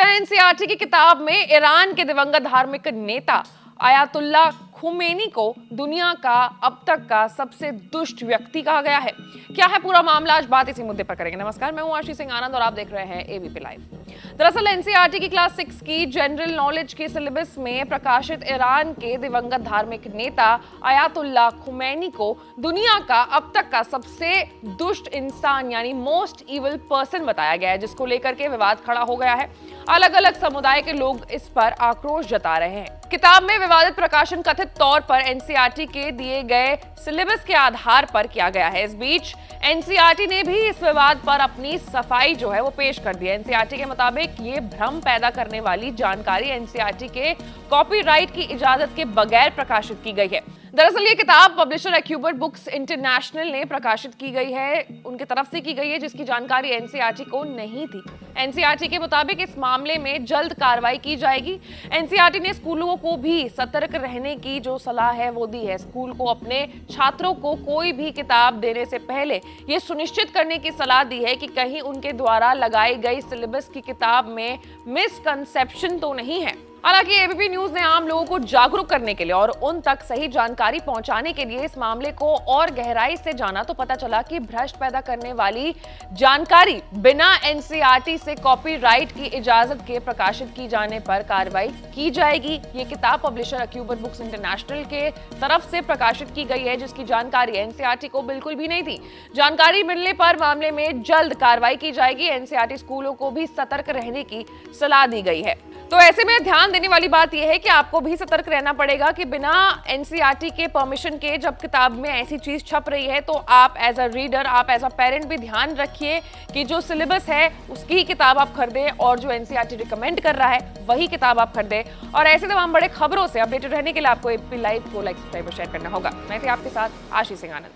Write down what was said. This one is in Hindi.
जहां एनसीईआरटी की किताब में ईरान के दिवंगत धार्मिक नेता आयतुल्ला खुमैनी को दुनिया का अब तक का सबसे दुष्ट व्यक्ति कहा गया है। क्या है पूरा मामला, आज बात इसी मुद्दे पर करेंगे। नमस्कार, मैं हूं आशीष सिंह आनंद और आप देख रहे हैं एबीपी लाइव। दरअसल एनसीईआरटी की क्लास 6 की जनरल नॉलेज के सिलेबस में प्रकाशित ईरान के दिवंगत धार्मिक नेता आयतुल्ला खुमैनी को दुनिया का अब तक का सबसे दुष्ट इंसान यानी मोस्ट इविल पर्सन बताया गया है, जिसको लेकर के विवाद खड़ा हो गया है। अलग अलग समुदाय के लोग इस पर आक्रोश जता रहे हैं। किताब में विवादित प्रकाशन कथित तौर पर एनसीईआरटी के दिए गए सिलेबस के आधार पर किया गया है। इस बीच एनसीईआरटी ने भी इस विवाद पर अपनी सफाई जो है वो पेश कर दी है। एनसीईआरटी के मुताबिक ये भ्रम पैदा करने वाली जानकारी एनसीईआरटी के कॉपीराइट की इजाजत के बगैर प्रकाशित की गई है। दरअसल ये किताब पब्लिशर एक्यूबर बुक्स इंटरनेशनल ने प्रकाशित की गई है, उनकी तरफ से की गई है, जिसकी जानकारी एनसीईआरटी को नहीं थी। एनसीईआरटी के मुताबिक इस मामले में जल्द कार्रवाई की जाएगी। एनसीईआरटी ने स्कूलों को भी सतर्क रहने की जो सलाह है वो दी है। स्कूल को अपने छात्रों को कोई भी किताब देने से पहले ये सुनिश्चित करने की सलाह दी है कि कहीं उनके द्वारा लगाई गई सिलेबस की किताब में मिसकंसेप्शन तो नहीं है। हालांकि एबीपी न्यूज ने आम लोगों को जागरूक करने के लिए और उन तक सही जानकारी पहुंचाने के लिए इस मामले को और गहराई से जाना तो पता चला कि भ्रष्ट पैदा करने वाली जानकारी बिना एनसीईआरटी से कॉपीराइट की इजाजत के प्रकाशित की जाने पर कार्रवाई की जाएगी। ये किताब पब्लिशर एक्यूबर बुक्स इंटरनेशनल के तरफ से प्रकाशित की गई है, जिसकी जानकारी एनसीईआरटी को बिल्कुल भी नहीं थी। जानकारी मिलने पर मामले में जल्द कार्रवाई की जाएगी। एनसीईआरटी स्कूलों को भी सतर्क रहने की सलाह दी गई है। तो ऐसे में ध्यान देने वाली बात यह है कि आपको भी सतर्क रहना पड़ेगा कि बिना एनसीईआरटी के परमिशन के जब किताब में ऐसी चीज छप रही है तो आप एज अ रीडर, आप एज अ पेरेंट भी ध्यान रखिए कि जो सिलेबस है उसकी ही किताब आप खरीदें और जो एनसीईआरटी रिकमेंड कर रहा है वही किताब आप खरीदें। और ऐसे तमाम बड़े खबरों से अपडेटेड रहने के लिए आपको एबीपी लाइव को लाइक, सब्सक्राइब और शेयर करना होगा। मैं थी आपके साथ आशीष सिंह आनंद।